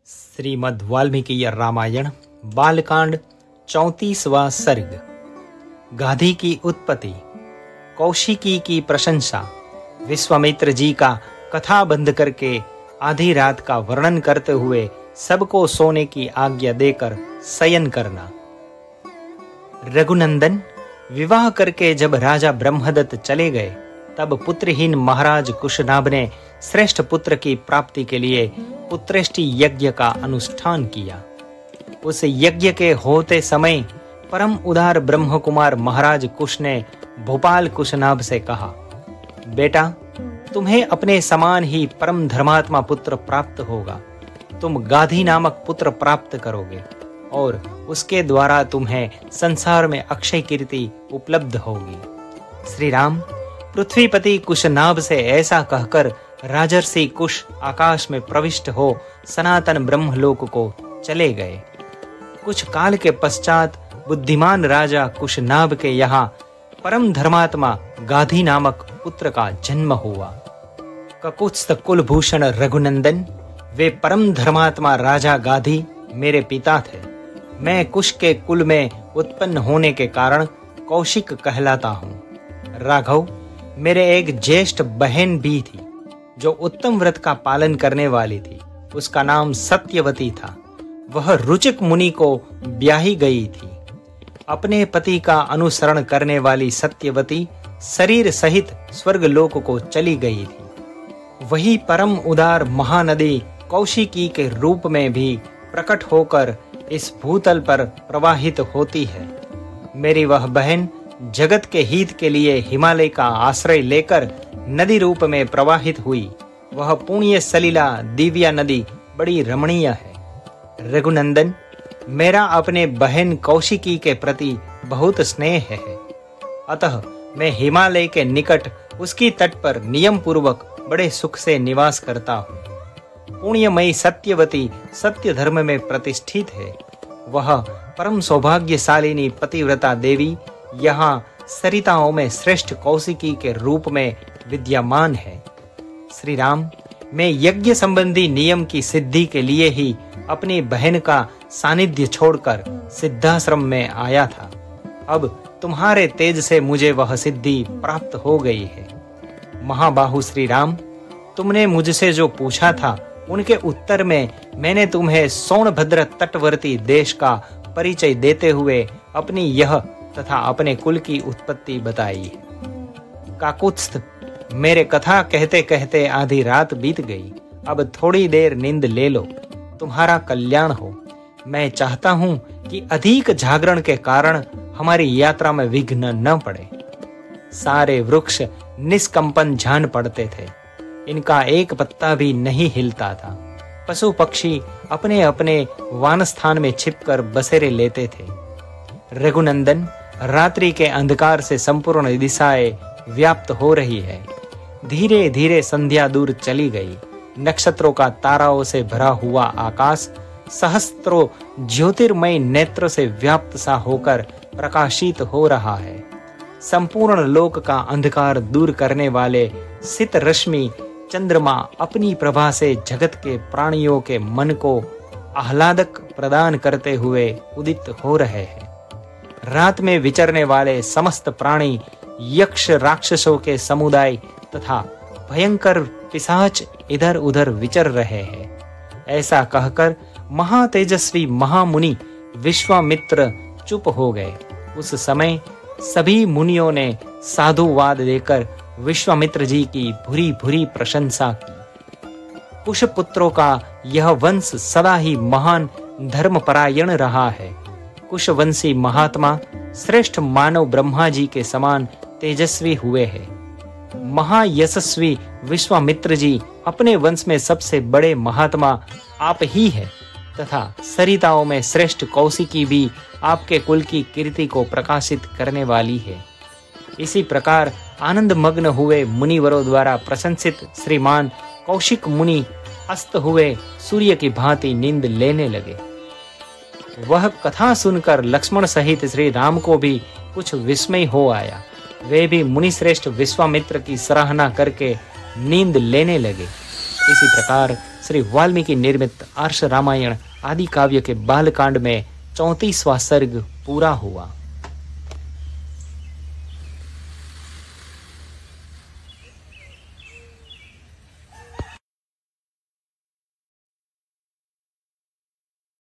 श्रीमद् वाल्मीकि रामायण बालकांड 34वां सर्ग। गाधी की उत्पत्ति, कौशिकी की प्रशंसा, विश्वामित्र जी का कथा बंद करके आधी रात का वर्णन करते हुए सबको सोने की आज्ञा देकर शयन करना। रघुनंदन, विवाह करके जब राजा ब्रह्मदत्त चले गए तब पुत्रहीन महाराज कुशनाभ ने श्रेष्ठ पुत्र की प्राप्ति के लिए पुत्रेष्टि यज्ञ का अनुष्ठान किया। उस यज्ञ के होते समय परम उदार ब्रह्म कुमार महाराज कुश ने भोपाल कुशनाभ से कहा, बेटा, तुम्हें अपने समान ही परम धर्मात्मा पुत्र प्राप्त होगा। तुम गाधी नामक पुत्र प्राप्त करोगे और उसके द्वारा तुम्हें संसार में अक्षय कीर्ति उपलब्ध होगी। श्री राम पृथ्वीपति कुशनाभ से ऐसा कहकर राजर्षि कुश आकाश में प्रविष्ट हो सनातन ब्रह्मलोक को चले गए। कुछ काल के पश्चात बुद्धिमान राजा कुशनाभ के यहाँ परम धर्मात्मा गाधी नामक पुत्र का जन्म हुआ। ककुत्स्थ कुलभूषण रघुनंदन, वे परम धर्मात्मा राजा गाधी मेरे पिता थे। मैं कुश के कुल में उत्पन्न होने के कारण कौशिक कहलाता हूँ। राघव, मेरे एक ज्येष्ठ बहन भी थी जो उत्तम व्रत का पालन करने वाली थी। उसका नाम सत्यवती था। वह रुचिक मुनि को ब्याही गई थी। अपने पति का अनुसरण करने वाली सत्यवती शरीर सहित स्वर्गलोक को चली गई थी। वही परम उदार महानदी कौशिकी के रूप में भी प्रकट होकर इस भूतल पर प्रवाहित होती है। मेरी वह बहन जगत के हित के लिए हिमालय का आश्रय लेकर नदी रूप में प्रवाहित हुई। वह पुण्य सलीला दिव्या नदी बड़ी रमणीय है। रघुनंदन, मेरा अपने बहन कौशिकी के प्रति बहुत स्नेह है। अतः मैं हिमालय के निकट उसकी तट पर नियम पूर्वक बड़े सुख से निवास करता हूँ। पुण्यमयी सत्यवती सत्य धर्म में प्रतिष्ठित है। वह परम सौभाग्यशालिनी पतिव्रता देवी यहाँ सरिताओं में श्रेष्ठ कौशिकी के रूप में विद्यमान है। श्री राम, मैं यज्ञ संबंधी नियम की सिद्धि के लिए ही अपनी बहन का सानिध्य छोड़कर सिद्धाश्रम में आया था। अब तुम्हारे तेज से मुझे वह सिद्धि प्राप्त हो गई है। महाबाहु श्री राम, तुमने मुझसे जो पूछा था उनके उत्तर में मैंने तुम्हें सोनभद्र तटवर्ती देश का परिचय देते हुए अपनी यह तथा अपने कुल की उत्पत्ति बताई है। काकुत्स्थ, मेरे कथा कहते कहते आधी रात बीत गई। अब थोड़ी देर नींद ले लो, तुम्हारा कल्याण हो। मैं चाहता हूं कि अधिक जागरण के कारण हमारी यात्रा में विघ्न न पड़े। सारे वृक्ष निष्कंपन जान पड़ते थे। इनका एक पत्ता भी नहीं हिलता था। पशु पक्षी अपने अपने वानस्थान में छिपकर बसेरे लेते थे। रघुनंदन, रात्रि के अंधकार से संपूर्ण दिशाएं व्याप्त हो रही है। धीरे धीरे संध्या दूर चली गई। नक्षत्रों का ताराओं से भरा हुआ आकाश सहस्त्रों ज्योतिर्मय नेत्र से व्याप्त सा होकर प्रकाशित हो रहा है। संपूर्ण लोक का अंधकार दूर करने वाले सित रश्मि चंद्रमा अपनी प्रभा से जगत के प्राणियों के मन को आह्लादक प्रदान करते हुए उदित हो रहे हैं। रात में विचरने वाले समस्त प्राणी, यक्ष राक्षसों के समुदाय तथा भयंकर पिशाच इधर उधर विचर रहे हैं। ऐसा कहकर महातेजस्वी महामुनि विश्वामित्र चुप हो गए। उस समय सभी मुनियों ने साधुवाद देकर विश्वामित्र जी की भूरी भूरी प्रशंसा की। कुश पुत्रों का यह वंश सदा ही महान धर्मपरायण रहा है। कुशवंशी महात्मा श्रेष्ठ मानव ब्रह्मा जी के समान तेजस्वी हुए हैं। महायशस्वी विश्वामित्र जी अपने वंश में सबसे बड़े महात्मा आप ही है तथा सरिताओं में श्रेष्ठ कौशिकी भी आपके कुल की कीर्ति को प्रकाशित करने वाली है। इसी प्रकार आनंद मग्न हुए मुनिवरों द्वारा प्रशंसित श्रीमान कौशिक मुनि अस्त हुए सूर्य की भांति नींद लेने लगे। वह कथा सुनकर लक्ष्मण सहित श्री राम को भी कुछ विस्मय हो आया। वे भी मुनिश्रेष्ठ विश्वामित्र की सराहना करके नींद लेने लगे। इसी प्रकार श्री वाल्मीकि निर्मित आर्ष रामायण आदि काव्य के बालकांड में 34वां सर्ग पूरा हुआ।